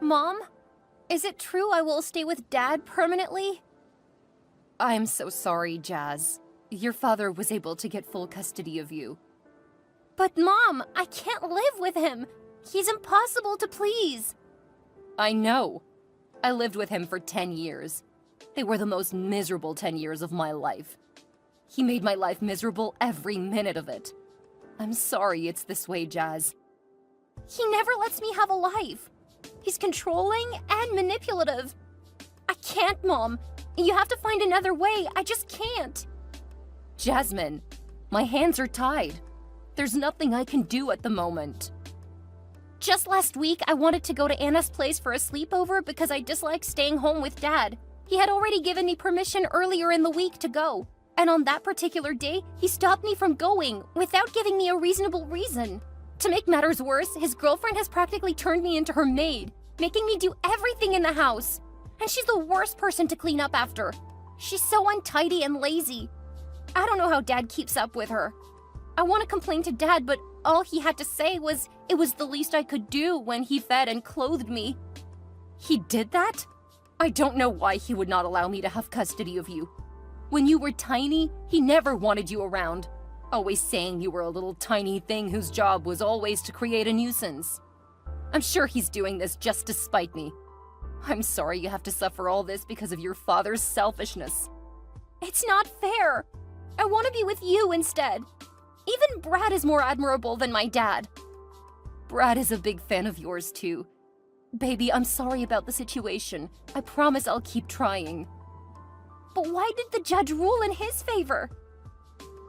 Mom? Is it true I will stay with Dad permanently? I'm so sorry, Jazz. Your father was able to get full custody of you. But Mom, I can't live with him. He's impossible to please. I know. I lived with him for 10 years. They were the most miserable 10 years of my life. He made my life miserable every minute of it. I'm sorry it's this way, Jazz. He never lets me have a life. He's controlling and manipulative. I can't, Mom. You have to find another way. I just can't. Jasmine, my hands are tied. There's nothing I can do at the moment. Just last week, I wanted to go to Anna's place for a sleepover because I disliked staying home with Dad. He had already given me permission earlier in the week to go. And on that particular day, he stopped me from going without giving me a reasonable reason. To make matters worse, his girlfriend has practically turned me into her maid, making me do everything in the house. And she's the worst person to clean up after. She's so untidy and lazy. I don't know how Dad keeps up with her. I want to complain to Dad, but all he had to say was it was the least I could do when he fed and clothed me. He did that? I don't know why he would not allow me to have custody of you. When you were tiny, he never wanted you around, always saying you were a little tiny thing whose job was always to create a nuisance. I'm sure he's doing this just to spite me. I'm sorry you have to suffer all this because of your father's selfishness. It's not fair. I want to be with you instead. Even Brad is more admirable than my dad. Brad is a big fan of yours too. Baby, I'm sorry about the situation. I promise I'll keep trying. But why did the judge rule in his favor?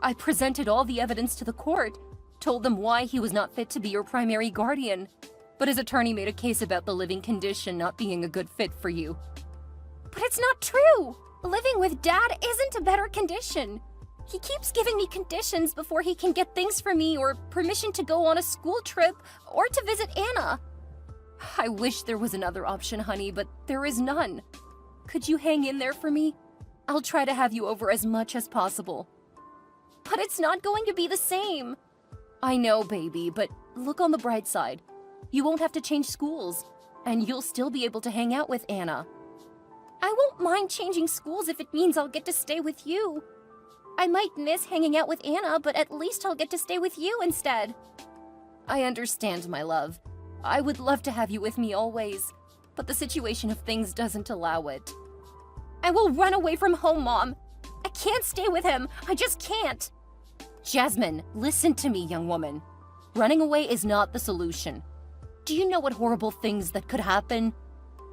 I presented all the evidence to the court, told them why he was not fit to be your primary guardian, but his attorney made a case about the living condition not being a good fit for you. But it's not true! Living with Dad isn't a better condition. He keeps giving me conditions before he can get things for me or permission to go on a school trip or to visit Anna. I wish there was another option, honey, but there is none. Could you hang in there for me? I'll try to have you over as much as possible. But it's not going to be the same. I know, baby, but look on the bright side. You won't have to change schools, and you'll still be able to hang out with Anna. I won't mind changing schools if it means I'll get to stay with you. I might miss hanging out with Anna, but at least I'll get to stay with you instead. I understand, my love. I would love to have you with me always, but the situation of things doesn't allow it. I will run away from home, Mom. I can't stay with him. I just can't. Jasmine, listen to me, young woman. Running away is not the solution. Do you know what horrible things that could happen?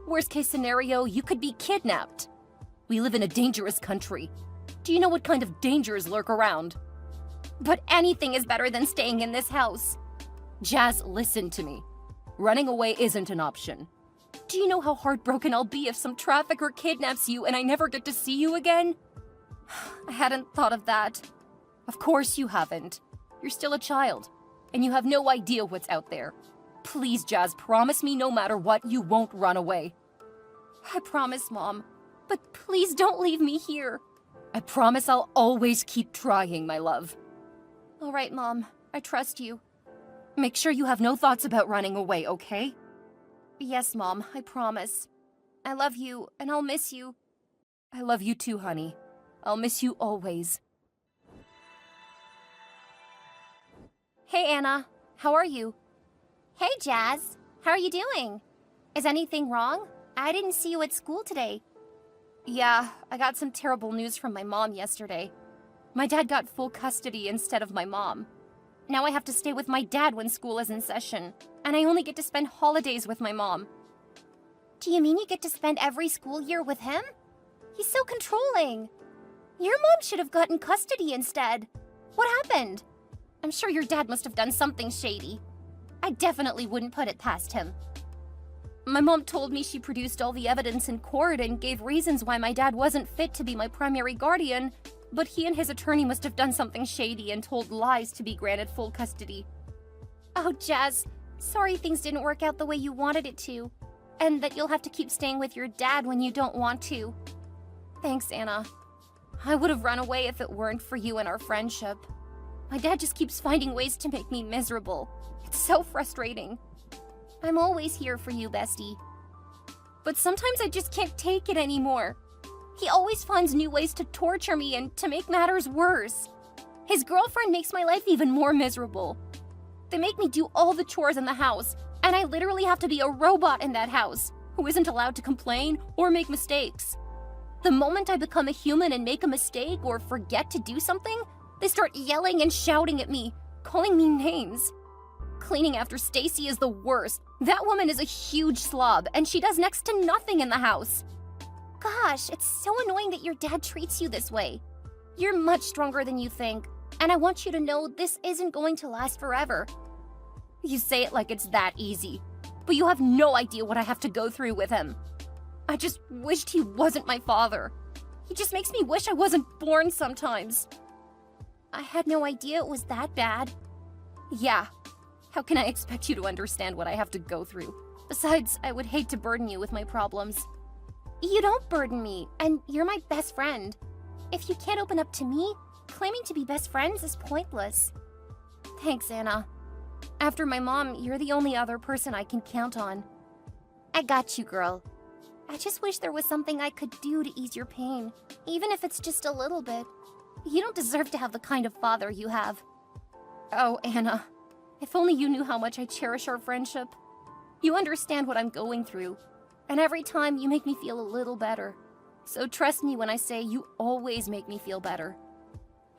Worst case scenario, you could be kidnapped. We live in a dangerous country. Do you know what kind of dangers lurk around? But anything is better than staying in this house. Jazz, listen to me. Running away isn't an option. Do you know how heartbroken I'll be if some trafficker kidnaps you and I never get to see you again? I hadn't thought of that. Of course you haven't. You're still a child, and you have no idea what's out there. Please, Jazz, promise me no matter what, you won't run away. I promise, Mom. But please don't leave me here. I promise I'll always keep trying, my love. All right, Mom. I trust you. Make sure you have no thoughts about running away, okay? Yes, Mom, I promise. I love you, and I'll miss you. I love you too, honey. I'll miss you always. Hey, Anna. How are you? Hey, Jazz. How are you doing? Is anything wrong? I didn't see you at school today. Yeah, I got some terrible news from my mom yesterday. My dad got full custody instead of my mom. Now I have to stay with my dad when school is in session, and I only get to spend holidays with my mom. Do you mean you get to spend every school year with him? He's so controlling. Your mom should have gotten custody instead. What happened? I'm sure your dad must have done something shady. I definitely wouldn't put it past him. My mom told me she produced all the evidence in court and gave reasons why my dad wasn't fit to be my primary guardian, but he and his attorney must have done something shady and told lies to be granted full custody. Oh, Jazz, sorry things didn't work out the way you wanted it to, and that you'll have to keep staying with your dad when you don't want to. Thanks, Anna. I would have run away if it weren't for you and our friendship. My dad just keeps finding ways to make me miserable. It's so frustrating. I'm always here for you, bestie. but sometimes I just can't take it anymore. He always finds new ways to torture me and to make matters worse. His girlfriend makes my life even more miserable. They make me do all the chores in the house, and I literally have to be a robot in that house who isn't allowed to complain or make mistakes. The moment I become a human and make a mistake or forget to do something, they start yelling and shouting at me, calling me names. Cleaning after Stacy is the worst. That woman is a huge slob, and she does next to nothing in the house. Gosh, it's so annoying that your dad treats you this way. You're much stronger than you think, and I want you to know this isn't going to last forever. You say it like it's that easy, but you have no idea what I have to go through with him. I just wished he wasn't my father. He just makes me wish I wasn't born sometimes. I had no idea it was that bad. Yeah, how can I expect you to understand what I have to go through? Besides, I would hate to burden you with my problems. You don't burden me, and you're my best friend. If you can't open up to me, claiming to be best friends is pointless. Thanks, Anna. After my mom, you're the only other person I can count on. I got you, girl. I just wish there was something I could do to ease your pain, even if it's just a little bit. You don't deserve to have the kind of father you have. Oh, Anna, if only you knew how much I cherish our friendship. You understand what I'm going through, and every time you make me feel a little better. So trust me when I say you always make me feel better.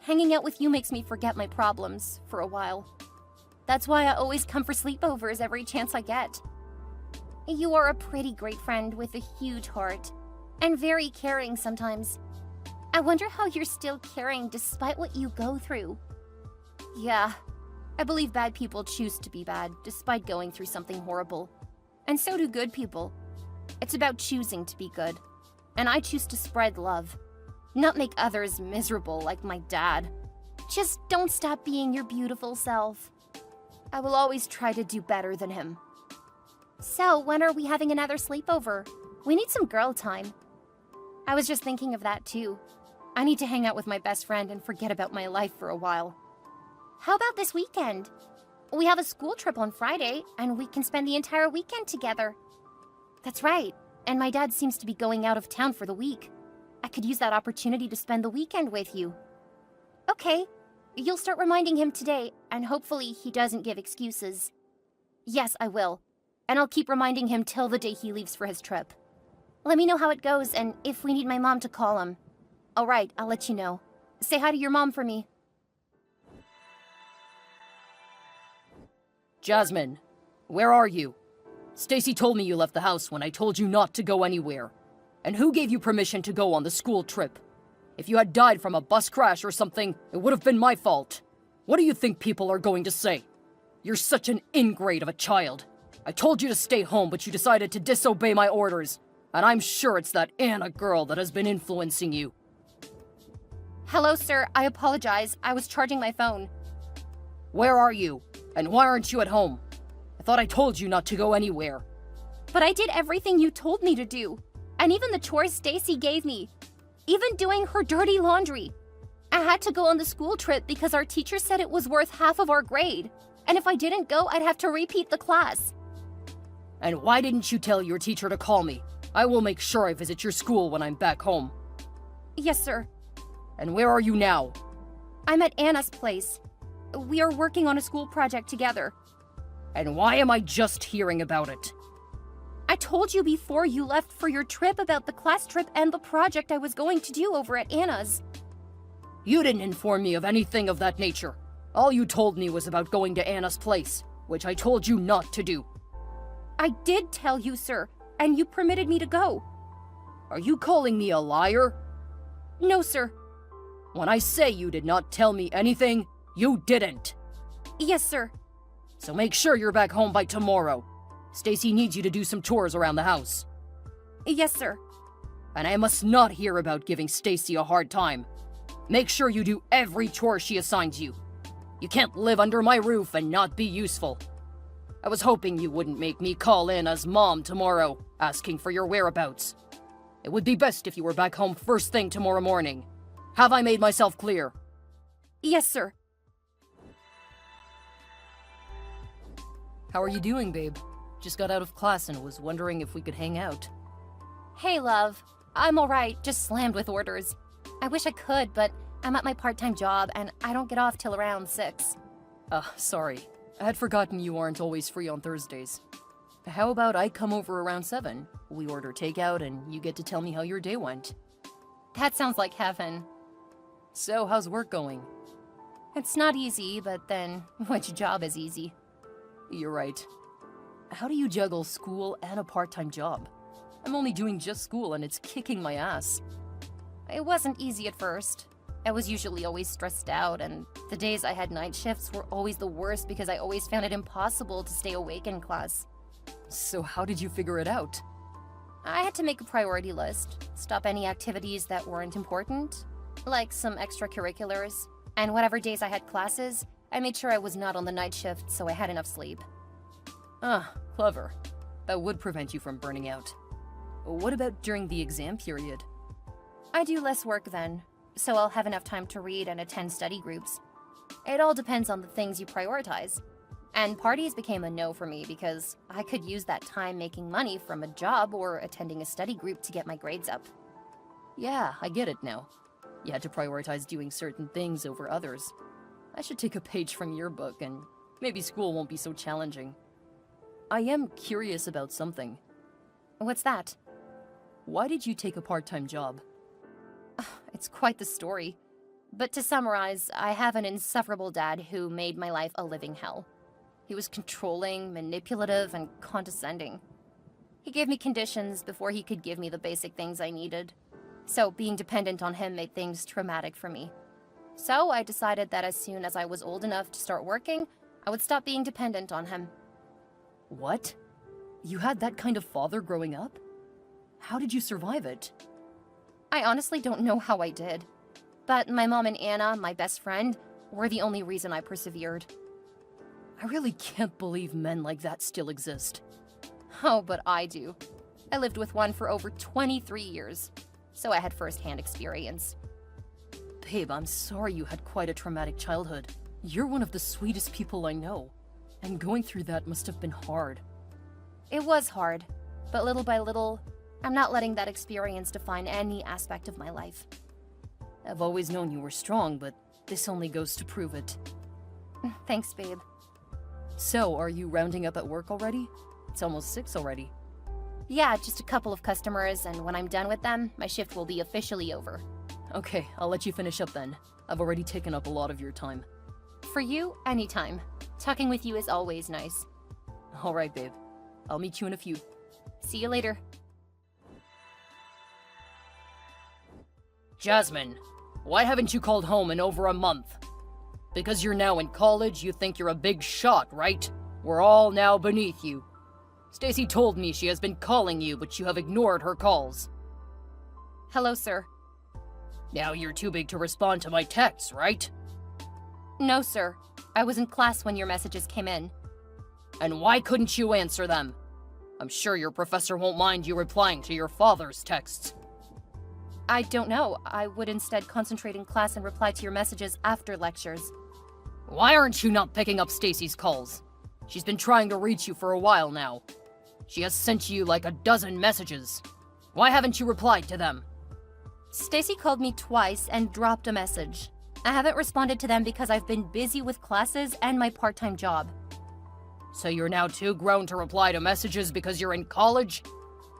Hanging out with you makes me forget my problems for a while. That's why I always come for sleepovers every chance I get. You are a pretty great friend with a huge heart, and very caring sometimes. I wonder how you're still caring despite what you go through. Yeah, I believe bad people choose to be bad despite going through something horrible. And so do good people. It's about choosing to be good. And I choose to spread love, not make others miserable like my dad. Just don't stop being your beautiful self. I will always try to do better than him. So, when are we having another sleepover? We need some girl time. I was just thinking of that too. I need to hang out with my best friend and forget about my life for a while. How about this weekend? We have a school trip on Friday, and we can spend the entire weekend together. That's right, and my dad seems to be going out of town for the week. I could use that opportunity to spend the weekend with you. Okay, you'll start reminding him today, and hopefully he doesn't give excuses. Yes, I will, and I'll keep reminding him till the day he leaves for his trip. Let me know how it goes, and if we need my mom to call him. All right, I'll let you know. Say hi to your mom for me. Jasmine, where are you? Stacy told me you left the house when I told you not to go anywhere. And who gave you permission to go on the school trip? If you had died from a bus crash or something, it would have been my fault. What do you think people are going to say? You're such an ingrate of a child. I told you to stay home, but you decided to disobey my orders. And I'm sure it's that Anna girl that has been influencing you. Hello, sir. I apologize. I was charging my phone. Where are you? And why aren't you at home? I thought I told you not to go anywhere. But I did everything you told me to do. And even the chores Stacy gave me. Even doing her dirty laundry. I had to go on the school trip because our teacher said it was worth half of our grade. And if I didn't go, I'd have to repeat the class. And why didn't you tell your teacher to call me? I will make sure I visit your school when I'm back home. Yes, sir. And where are you now? I'm at Anna's place. We are working on a school project together. And why am I just hearing about it? I told you before you left for your trip about the class trip and the project I was going to do over at Anna's. You didn't inform me of anything of that nature. All you told me was about going to Anna's place, which I told you not to do. I did tell you, sir, and you permitted me to go. Are you calling me a liar? No, sir. When I say you did not tell me anything, you didn't. Yes, sir. So make sure you're back home by tomorrow. Stacy needs you to do some chores around the house. Yes, sir. And I must not hear about giving Stacy a hard time. Make sure you do every chore she assigns you. You can't live under my roof and not be useful. I was hoping you wouldn't make me call in as mom tomorrow, asking for your whereabouts. It would be best if you were back home first thing tomorrow morning. Have I made myself clear? Yes, sir. How are you doing, babe? Just got out of class and was wondering if we could hang out. Hey, love. I'm alright, just slammed with orders. I wish I could, but I'm at my part-time job and I don't get off till around 6. Sorry. I had forgotten you aren't always free on Thursdays. How about I come over around 7? We order takeout and you get to tell me how your day went. That sounds like heaven. So, how's work going? It's not easy, but then, which job is easy? You're right. How do you juggle school and a part-time job? I'm only doing just school and it's kicking my ass. It wasn't easy at first. I was usually always stressed out, and the days I had night shifts were always the worst because I always found it impossible to stay awake in class. So how did you figure it out? I had to make a priority list, stop any activities that weren't important, like some extracurriculars, and whatever days I had classes, I made sure I was not on the night shift so I had enough sleep. Clever. That would prevent you from burning out. What about during the exam period? I do less work then, so I'll have enough time to read and attend study groups. It all depends on the things you prioritize. And parties became a no for me because I could use that time making money from a job or attending a study group to get my grades up. Yeah, I get it now. You had to prioritize doing certain things over others. I should take a page from your book and maybe school won't be so challenging. I am curious about something. What's that? Why did you take a part-time job? It's quite the story. But to summarize, I have an insufferable dad who made my life a living hell. He was controlling, manipulative, and condescending. He gave me conditions before he could give me the basic things I needed. So being dependent on him made things traumatic for me. So I decided that as soon as I was old enough to start working, I would stop being dependent on him. What? You had that kind of father growing up? How did you survive it? I honestly don't know how I did. But my mom and Anna, my best friend, were the only reason I persevered. I really can't believe men like that still exist. Oh, but I do. I lived with one for over 23 years, so I had first-hand experience. Babe, I'm sorry you had quite a traumatic childhood. You're one of the sweetest people I know, and going through that must have been hard. It was hard, but little by little, I'm not letting that experience define any aspect of my life. I've always known you were strong, but this only goes to prove it. Thanks, babe. So, are you rounding up at work already? It's almost 6 already. Yeah, just a couple of customers, and when I'm done with them, my shift will be officially over. Okay, I'll let you finish up then. I've already taken up a lot of your time. For you, anytime. Talking with you is always nice. Alright, babe. I'll meet you in a few. See you later. Jasmine, why haven't you called home in over a month? Because you're now in college, you think you're a big shot, right? We're all now beneath you. Stacy told me she has been calling you, but you have ignored her calls. Hello, sir. Now you're too big to respond to my texts, right? No, sir. I was in class when your messages came in. And why couldn't you answer them? I'm sure your professor won't mind you replying to your father's texts. I don't know. I would instead concentrate in class and reply to your messages after lectures. Why aren't you not picking up Stacy's calls? She's been trying to reach you for a while now. She has sent you like a dozen messages. Why haven't you replied to them? Stacy called me twice and dropped a message. I haven't responded to them because I've been busy with classes and my part-time job. So you're now too grown to reply to messages because you're in college?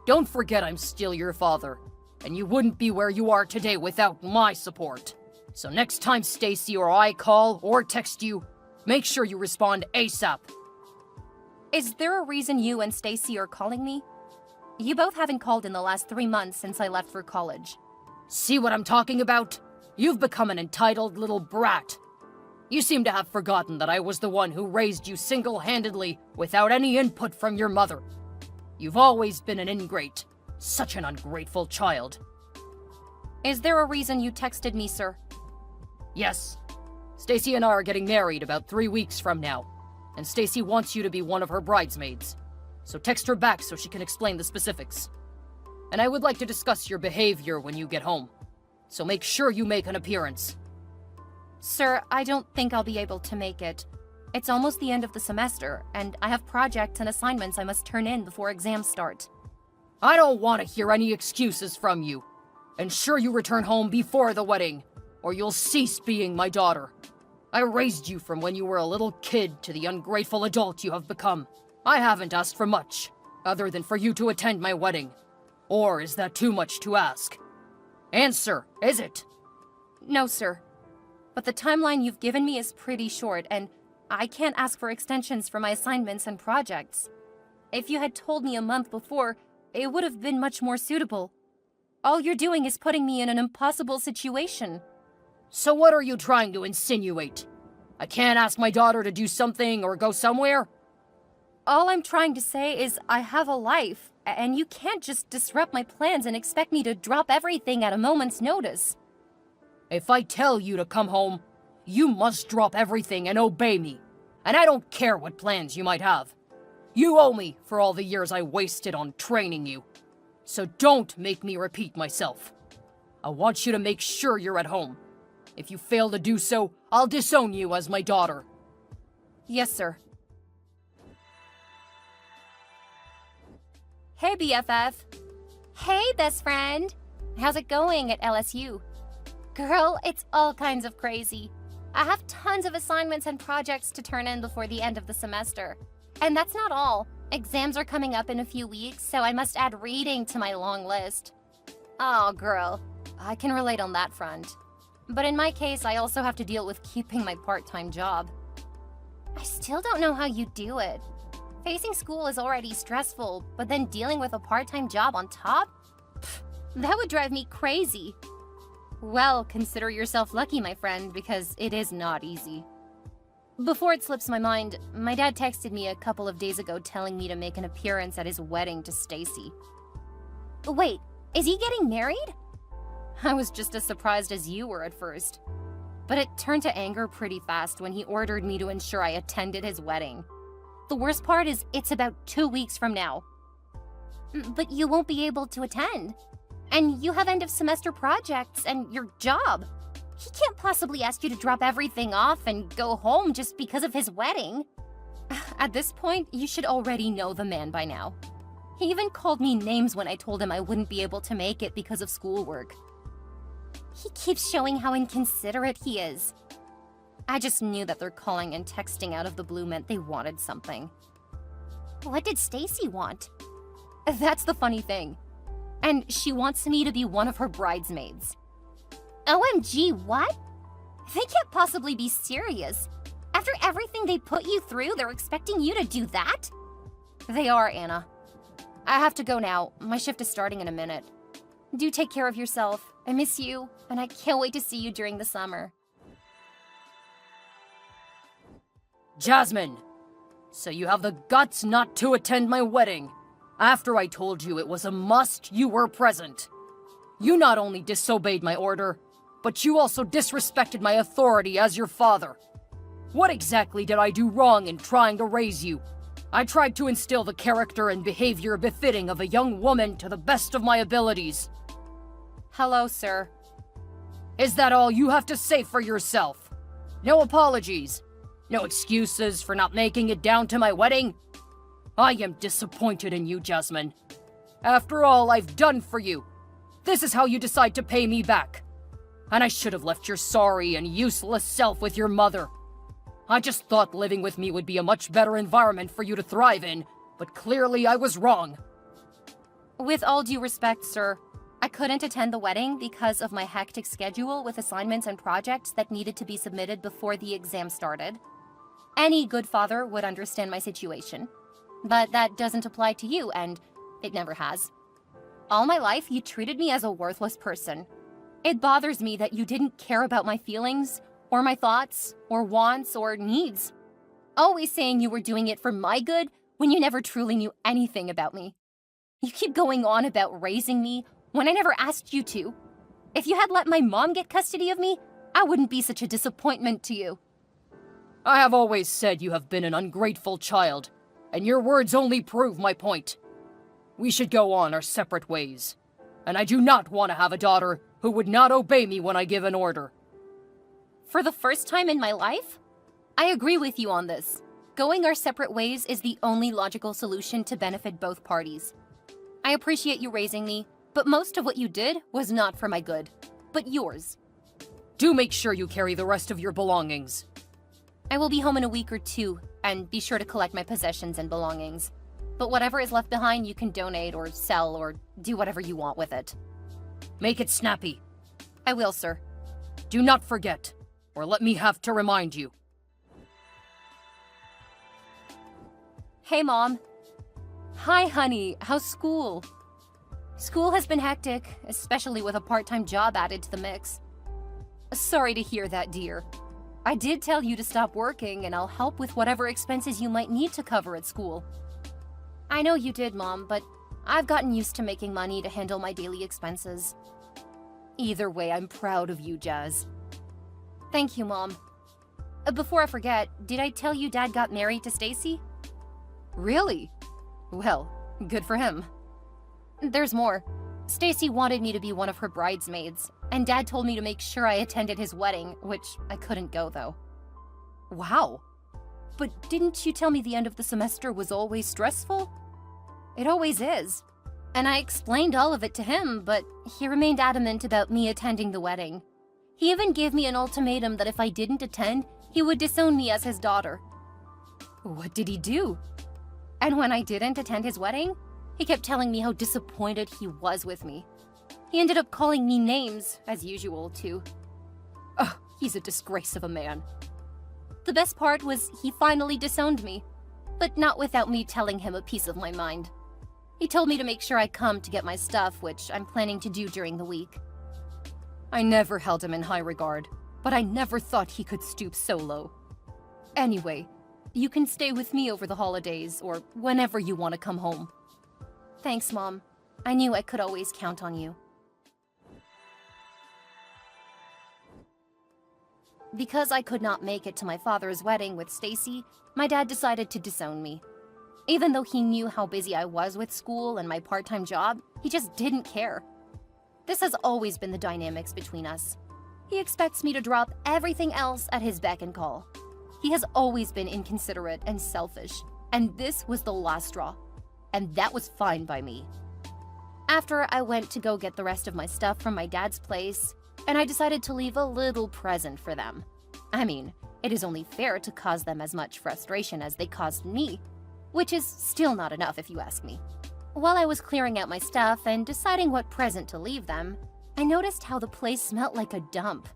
Don't forget I'm still your father, and you wouldn't be where you are today without my support. So next time Stacy or I call or text you, make sure you respond ASAP. Is there a reason you and Stacy are calling me? You both haven't called in the last 3 months since I left for college. See what I'm talking about? You've become an entitled little brat. You seem to have forgotten that I was the one who raised you single-handedly without any input from your mother. You've always been an ingrate. Such an ungrateful child. Is there a reason you texted me, sir? Yes. Stacy and I are getting married about 3 weeks from now, and Stacy wants you to be one of her bridesmaids. So text her back so she can explain the specifics. And I would like to discuss your behavior when you get home. So make sure you make an appearance. Sir, I don't think I'll be able to make it. It's almost the end of the semester, and I have projects and assignments I must turn in before exams start. I don't want to hear any excuses from you. Ensure you return home before the wedding, or you'll cease being my daughter. I raised you from when you were a little kid to the ungrateful adult you have become. I haven't asked for much, other than for you to attend my wedding. Or is that too much to ask? Answer, is it? No, sir. But the timeline you've given me is pretty short, and I can't ask for extensions for my assignments and projects. If you had told me a month before, it would have been much more suitable. All you're doing is putting me in an impossible situation. So what are you trying to insinuate? I can't ask my daughter to do something or go somewhere? All I'm trying to say is I have a life, and you can't just disrupt my plans and expect me to drop everything at a moment's notice. If I tell you to come home, you must drop everything and obey me. And I don't care what plans you might have. You owe me for all the years I wasted on training you. So don't make me repeat myself. I want you to make sure you're at home. If you fail to do so, I'll disown you as my daughter. Yes, sir. Hey, BFF. Hey, best friend. How's it going at LSU? Girl, it's all kinds of crazy. I have tons of assignments and projects to turn in before the end of the semester. And that's not all. Exams are coming up in a few weeks, so I must add reading to my long list. Oh, girl, I can relate on that front. But in my case, I also have to deal with keeping my part-time job. I still don't know how you do it. Facing school is already stressful, but then dealing with a part-time job on top? Pfft, that would drive me crazy. Well, consider yourself lucky, my friend, because it is not easy. Before it slips my mind, my dad texted me a couple of days ago telling me to make an appearance at his wedding to Stacy. Wait, is he getting married? I was just as surprised as you were at first. But it turned to anger pretty fast when he ordered me to ensure I attended his wedding. The worst part is it's about 2 weeks from now. But you won't be able to attend. And you have end of semester projects and your job. He can't possibly ask you to drop everything off and go home just because of his wedding. At this point, you should already know the man by now. He even called me names when I told him I wouldn't be able to make it because of schoolwork. He keeps showing how inconsiderate he is. I just knew that their calling and texting out of the blue meant they wanted something. What did Stacy want? That's the funny thing. And she wants me to be one of her bridesmaids. OMG, what? They can't possibly be serious. After everything they put you through, they're expecting you to do that? They are, Anna. I have to go now. My shift is starting in a minute. Do take care of yourself. I miss you, and I can't wait to see you during the summer. Jasmine! So you have the guts not to attend my wedding. After I told you it was a must, you were present. You not only disobeyed my order, but you also disrespected my authority as your father. What exactly did I do wrong in trying to raise you? I tried to instill the character and behavior befitting of a young woman to the best of my abilities. Hello, sir. Is that all you have to say for yourself? No apologies? No excuses for not making it down to my wedding? I am disappointed in you, Jasmine. After all I've done for you, this is how you decide to pay me back. And I should have left your sorry and useless self with your mother. I just thought living with me would be a much better environment for you to thrive in, but clearly I was wrong. With all due respect, sir, I couldn't attend the wedding because of my hectic schedule with assignments and projects that needed to be submitted before the exam started. Any good father would understand my situation. But that doesn't apply to you, and it never has. All my life, you treated me as a worthless person. It bothers me that you didn't care about my feelings, or my thoughts, or wants, or needs. Always saying you were doing it for my good when you never truly knew anything about me. You keep going on about raising me when I never asked you to. If you had let my mom get custody of me, I wouldn't be such a disappointment to you. I have always said you have been an ungrateful child, and your words only prove my point. We should go on our separate ways, and I do not want to have a daughter who would not obey me when I give an order. For the first time in my life, I agree with you on this. Going our separate ways is the only logical solution to benefit both parties. I appreciate you raising me, but most of what you did was not for my good, but yours. Do make sure you carry the rest of your belongings. I will be home in a week or two, and be sure to collect my possessions and belongings. But whatever is left behind you can donate or sell or do whatever you want with it. Make it snappy. I will, sir. Do not forget, or let me have to remind you. Hey, Mom. Hi, honey. How's school? School has been hectic, especially with a part-time job added to the mix. Sorry to hear that, dear. I did tell you to stop working, and I'll help with whatever expenses you might need to cover at school. I know you did, Mom, but I've gotten used to making money to handle my daily expenses. Either way, I'm proud of you, Jazz. Thank you, Mom. Before I forget, did I tell you Dad got married to Stacy? Really? Well, good for him. There's more. Stacy wanted me to be one of her bridesmaids, and Dad told me to make sure I attended his wedding, which I couldn't go, though. Wow. But didn't you tell me the end of the semester was always stressful? It always is. And I explained all of it to him, but he remained adamant about me attending the wedding. He even gave me an ultimatum that if I didn't attend, he would disown me as his daughter. What did he do? And when I didn't attend his wedding, he kept telling me how disappointed he was with me. He ended up calling me names, as usual, too. Ugh, he's a disgrace of a man. The best part was he finally disowned me, but not without me telling him a piece of my mind. He told me to make sure I come to get my stuff, which I'm planning to do during the week. I never held him in high regard, but I never thought he could stoop so low. Anyway, you can stay with me over the holidays, or whenever you want to come home. Thanks, Mom. I knew I could always count on you. Because I could not make it to my father's wedding with Stacy, my dad decided to disown me. Even though he knew how busy I was with school and my part-time job, he just didn't care. This has always been the dynamics between us. He expects me to drop everything else at his beck and call. He has always been inconsiderate and selfish, and this was the last straw. And that was fine by me. After I went to go get the rest of my stuff from my dad's place, and I decided to leave a little present for them. I mean, it is only fair to cause them as much frustration as they caused me, which is still not enough if you ask me. While I was clearing out my stuff and deciding what present to leave them, I noticed how the place smelled like a dump.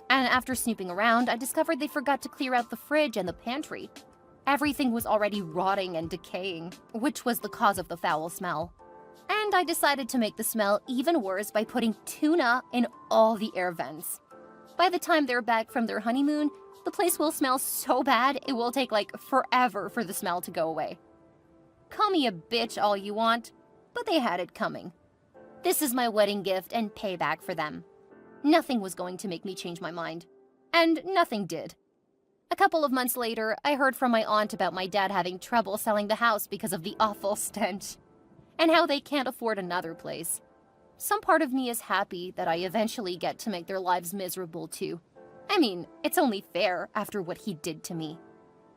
And after snooping around, I discovered they forgot to clear out the fridge and the pantry. Everything was already rotting and decaying, which was the cause of the foul smell. And I decided to make the smell even worse by putting tuna in all the air vents. By the time they're back from their honeymoon, the place will smell so bad it will take like forever for the smell to go away. Call me a bitch all you want, but they had it coming. This is my wedding gift and payback for them. Nothing was going to make me change my mind. And nothing did. A couple of months later, I heard from my aunt about my dad having trouble selling the house because of the awful stench, and how they can't afford another place. Some part of me is happy that I eventually get to make their lives miserable too. I mean, it's only fair after what he did to me.